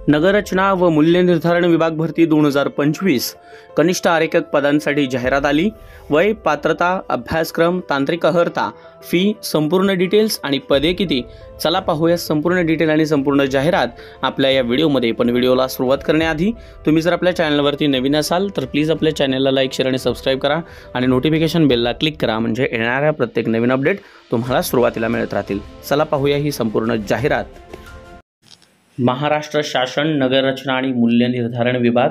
नगररचना व मूल्य निर्धारण विभाग भरती 2025 कनिष्ठ आरेखक पदांसाठी जाहिरात आली। वय, पात्रता, अभ्यासक्रम, तांत्रिक अर्हता, फी, संपूर्ण डिटेल्स आणि पदे किती, चला पाहूया संपूर्ण डिटेल आणि संपूर्ण जाहिरात आपल्या या व्हिडिओमध्ये। पण व्हिडिओला सुरुवात करण्याआधी तुम्ही जर आपल्या चॅनलवरती नवीन असाल तर प्लीज आपल्या चॅनलला लाईक, शेअर आणि सबस्क्राइब करा आणि नोटिफिकेशन बेलला क्लिक करा, म्हणजे येणाऱ्या प्रत्येक नवीन अपडेट तुम्हाला सुरुवातीला मिळत राहतील। चला पाहूया ही संपूर्ण जाहिरात। महाराष्ट्र शासन नगररचना आणि मूल्य निर्धारण विभाग,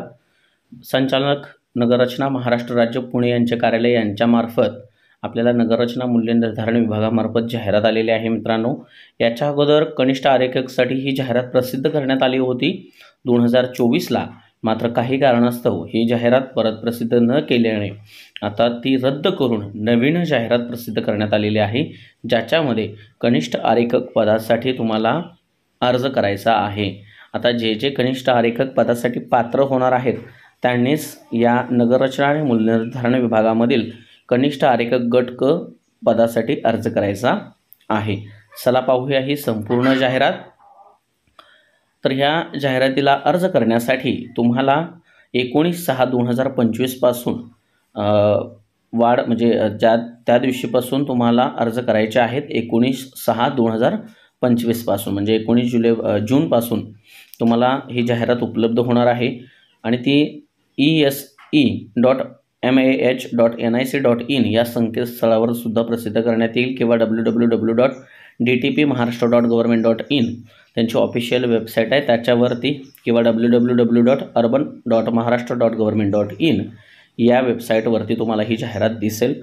संचालक नगररचना महाराष्ट्र राज्य पुणे यांचे कार्यालय यांच्यामार्फत आपल्याला नगररचना मूल्य निर्धारण विभागामार्फत जाहिरात आलेली आहे। मित्रांनो, याच्या अगोदर कनिष्ठ आरेखकसाठी ही जाहिरात प्रसिद्ध करण्यात आली होती 2024ला। मात्र काही कारणास्तव ही जाहिरात परत प्रसिद्ध न केल्याने आता ती रद्द करून नवीन जाहिरात प्रसिद्ध करण्यात आलेली आहे, ज्याच्यामध्ये कनिष्ठ आरेखक पदासाठी तुम्हाला अर्ज करायचा आहे। आता जे जे कनिष्ठ आरेखक पदासाठी पात्र होणार आहेत त्यांनीच या नगररचना आणि मूल्य निर्धारण विभागामधील कनिष्ठ आरेखक गट क पदासाठी अर्ज करायचा आहे। चला पाहूया ही संपूर्ण जाहिरात। तर ह्या जाहिरातीला अर्ज करण्यासाठी तुम्हाला 19/6/2025 पासून वाढ म्हणजे त्या दिवशीपासून तुम्हाला अर्ज करायचे आहेत। 19/6/2025 पासून म्हणजे 19 जून पासून तुम्हाला ही जाहिरात उपलब्ध होणार आहे आणि ती ese.mah.nic.in या संकेतस्थळावर सुद्धा प्रसिद्ध करण्यात येईल किंवा www.dtpmaharashtra.government.in त्यांची ऑफिशियल वेबसाईट आहे त्याच्यावरती, किंवा www.urban.maharashtra.government.in या वेबसाईटवरती तुम्हाला ही जाहिरात दिसेल।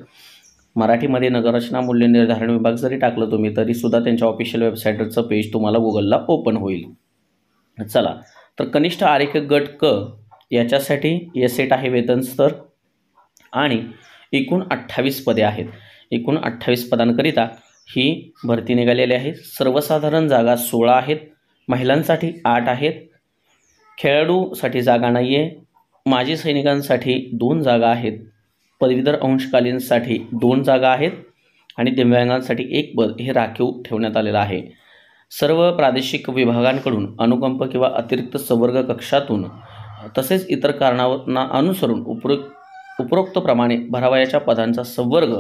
मराठीमध्ये नगररचना मूल्य निर्धारण विभाग जरी टाकलं तुम्ही तरी सुद्धा त्यांच्या ऑफिशियल वेबसाईटचं पेज तुम्हाला गुगलला ओपन होईल। चला, तर कनिष्ठ आरेखक गट क याच्यासाठी एसेट आहे वेतन स्तर आणि एकूण 28 पदे आहेत। एकूण 28 पदांकरिता ही भरती निघालेली आहे। सर्वसाधारण जागा 16 आहेत, महिलांसाठी 8 आहेत, खेळाडूसाठी जागा नाही आहे, माजी सैनिकांसाठी 2 जागा आहेत, पदवीधर अंशकालीनसाठी 2 जागा आहेत आणि दिव्यांगांसाठी 1 पद हे राखीव ठेवण्यात आलेलं आहे। सर्व प्रादेशिक विभागांकडून अनुकंप किंवा अतिरिक्त संवर्ग कक्षातून तसेच इतर कारणांना अनुसरून उपरोक्त प्रमाणे भरावयाच्या पदांचा संवर्ग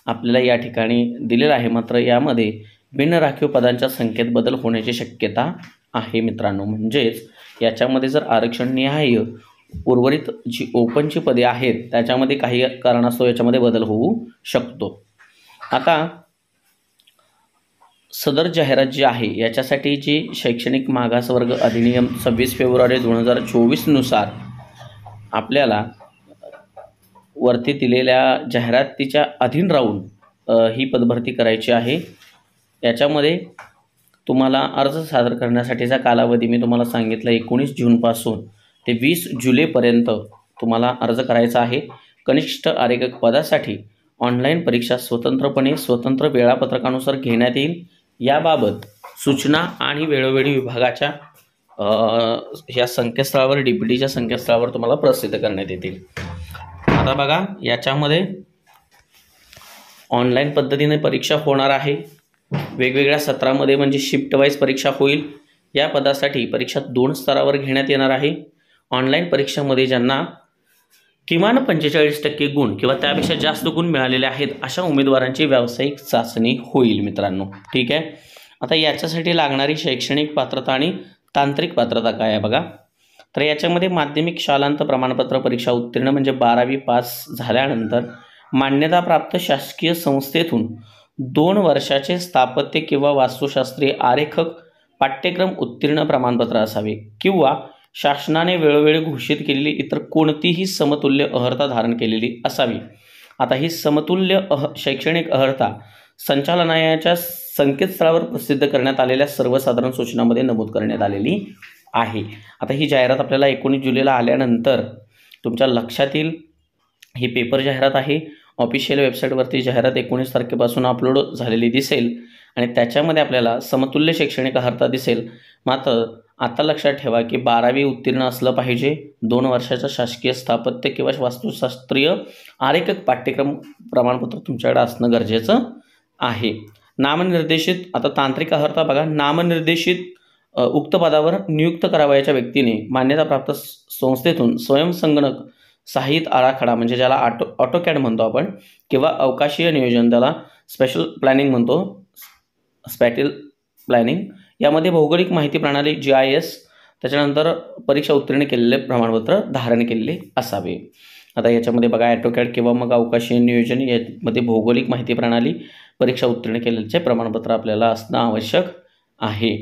आपल्याला या ठिकाणी दिलेला आहे। मात्र यामध्ये बिनराखीव पदांच्या संख्येत बदल होण्याची शक्यता आहे मित्रांनो। म्हणजेच याच्यामध्ये जर आरक्षण निहाय उर्वरित जी ओपनची पदे आहेत त्याच्यामध्ये काही कारणास्तव याच्यामध्ये बदल होऊ शकतो। आता सदर जाहिरात जी आहे याच्यासाठी जी शैक्षणिक मागासवर्ग अधिनियम 26 फेब्रुवारी 2024 नुसार आपल्याला वरती दिलेल्या जाहिरातीच्या अधीन राहून ही पदभरती करायची आहे। याच्यामध्ये तुम्हाला अर्ज सादर करण्यासाठीचा कालावधी मी तुम्हाला सांगितला 19 जूनपासून ते 20 जुलैपर्यंत तुम्हाला अर्ज करायचा आहे। कनिष्ठ आरेखक पदासाठी ऑनलाईन परीक्षा स्वतंत्रपणे स्वतंत्र वेळापत्रकानुसार घेण्यात येईल। याबाबत सूचना आणि वेळोवेळी विभागाच्या ह्या संकेतस्थळावर DPTच्या संकेतस्थळावर तुम्हाला प्रसिद्ध करण्यात येतील। आता बघा, याच्यामध्ये ऑनलाईन पद्धतीने परीक्षा होणार आहे। वेगवेगळ्या सत्रामध्ये म्हणजे शिफ्ट वाईज परीक्षा होईल। या पदासाठी परीक्षा 2 स्तरावर घेण्यात येणार आहे। ऑनलाईन परीक्षेमध्ये ज्यांना किमान 45% गुण किंवा त्यापेक्षा जास्त गुण मिळालेले आहेत अशा उमेदवारांची व्यावसायिक चाचणी होईल मित्रांनो, ठीक आहे। आता याच्यासाठी लागणारी शैक्षणिक पात्रता आणि तांत्रिक पात्रता काय आहे बघा। तर याच्यामध्ये माध्यमिक शालांत प्रमाणपत्र परीक्षा उत्तीर्ण म्हणजे 12वी पास झाल्यानंतर मान्यताप्राप्त शासकीय संस्थेतून 2 वर्षाचे स्थापत्य किंवा वास्तुशास्त्रीय आरेखक पाठ्यक्रम उत्तीर्ण प्रमाणपत्र असावे किंवा शासनाने वेळोवेळी घोषित केलेली इतर कोणतीही समतुल्य अर्हता धारण केलेली असावी। आता ही समतुल्य शैक्षणिक अर्हता संचालनालयाच्या संकेतस्थळावर प्रसिद्ध करण्यात आलेल्या सर्वसाधारण सूचनांमध्ये नमूद करण्यात आलेली आहे। आता ही जाहिरात आपल्याला 19 जुलैला आल्यानंतर तुमच्या लक्षात येईल। ही पेपर जाहिरात आहे। ऑफिशियल वेबसाईटवरती जाहिरात 19 तारखेपासून अपलोड झालेली दिसेल आणि त्याच्यामध्ये आपल्याला समतुल्य शैक्षणिक अर्हता दिसेल। मात्र आता लक्षात ठेवा की 12वी उत्तीर्ण असलं पाहिजे, 2 वर्षाचं शासकीय स्थापत्य किंवा वास्तुशास्त्रीय आरेखक पाठ्यक्रम प्रमाणपत्र तुमच्याकडे असणं गरजेचं आहे। नामनिर्देशित, आता तांत्रिक अर्हता बघा, नामनिर्देशित उक्त पदावर नियुक्त करावयाच्या व्यक्तीने मान्यताप्राप्त संस्थेतून स्वयंसंगणक सहाय्यित आराखडा म्हणजे ज्याला ऑटोकॅड म्हणतो आपण किंवा अवकाशीय नियोजन त्याला स्पेशल प्लॅनिंग म्हणतो, स्पॅटिल प्लॅनिंग, यामध्ये भौगोलिक माहिती प्रणाली GIS, त्याच्यानंतर परीक्षा उत्तीर्ण केलेले प्रमाणपत्र धारण केलेले असावे. आता याच्यामध्ये बघा ऑटोकॅड किंवा मग अवकाशीय नियोजन यामध्ये भौगोलिक माहिती प्रणाली परीक्षा उत्तीर्ण केलेले प्रमाणपत्र आपल्याला असणं आवश्यक आहे.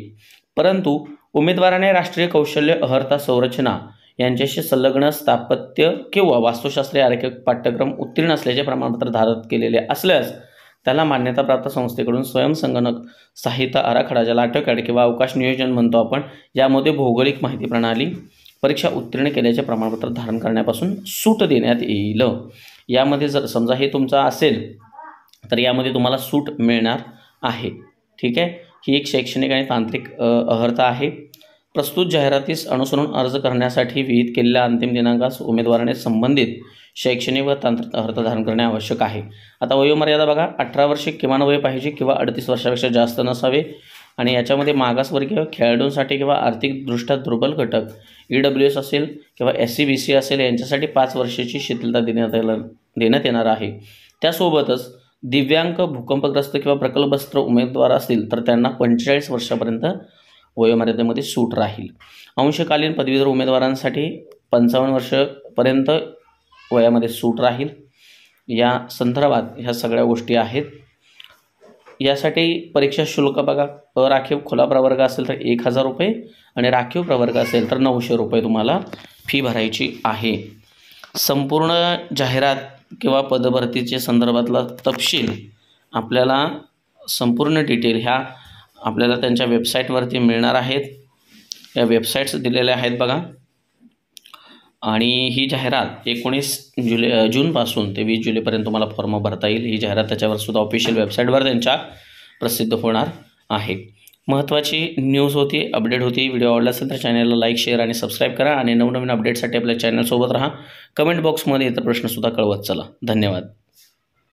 परंतु उमेदवाराने राष्ट्रीय कौशल्य अर्हता संरचना यांच्याशी संलग्न स्थापत्य किंवा वास्तुशास्त्रीय आरेखित पाठ्यक्रम उत्तीर्ण असल्याचे प्रमाणपत्र धारण केलेले असल्यास त्याला मान्यताप्राप्त संस्थेकडून स्वयंसंगणक सहाय्यित आराखडा ज्याला ऑटोकॅड किंवा अवकाश नियोजन म्हणतो आपण, यामध्ये भौगोलिक माहिती प्रणाली परीक्षा उत्तीर्ण केल्याचे प्रमाणपत्र धारण करण्यापासून सूट देण्यात येईल. यामध्ये जर समजा हे तुमचा असेल तर यामध्ये तुम्हाला सूट मिळणार आहे. ठीक आहे, ही एक शैक्षणिक आणि तांत्रिक अर्हता आहे. प्रस्तुत जाहिरातीस अनुसरून अर्ज करण्यासाठी विहित केलेल्या अंतिम दिनांकास उमेदवाराने संबंधित शैक्षणिक व तांत्रिक अर्हता धारण करणे आवश्यक आहे. आता वयोमर्यादा बघा, 18 वर्षे किमान वय पाहिजे किंवा 38 वर्षापेक्षा जास्त नसावे आणि याच्यामध्ये मागासवर्गीय, खेळाडूंसाठी किंवा आर्थिकदृष्ट्या दुर्बल घटक EWS असेल किंवा SC-BC असेल यांच्यासाठी 5 वर्षाची शिथिलता देण्यात येणार आहे. त्यासोबतच दिव्यांग, भूकंपग्रस्त किंवा प्रकल्पग्रस्त उमेदवार असतील तर त्यांना 45 वर्षापर्यंत वयोमर्यादेमध्ये सूट राहील. अंशकालीन पदवीधर उमेदवारांसाठी 55 वर्षापर्यंत वयामध्ये सूट राहील. या संदर्भात ह्या सगळ्या गोष्टी आहेत. यासाठी परीक्षा शुल्क बघा, अराखीव खुला प्रवर्ग असेल तर 1000 रुपये आणि राखीव प्रवर्ग असेल तर 900 रुपये तुम्हाला फी भरायची आहे. संपूर्ण जाहिरात किंवा पदभरतीच्या संदर्भातला तपशील आपल्याला संपूर्ण डिटेल ह्या आपल्याला त्यांच्या वेबसाईटवरती मिळणार आहेत. या वेबसाईट्स दिलेल्या आहेत बघा. आणि ही जाहिरात 19 जूनपासून ते 20 जुलैपर्यंत तुम्हाला फॉर्म भरता येईल. ही जाहिरात त्याच्यावर सुद्धा ऑफिशियल वेबसाईटवर त्यांच्या प्रसिद्ध होणार आहे. महत्त्वाची न्यूज होती, अपडेट होती. व्हिडिओ आवडला असेल तर चॅनलला लाईक, शेअर आणि सबस्क्राईब करा आणि नवनवीन अपडेटसाठी आपल्या चॅनलसोबत राहा. कमेंट बॉक्समध्ये इतर प्रश्नसुद्धा कळवत चला. धन्यवाद.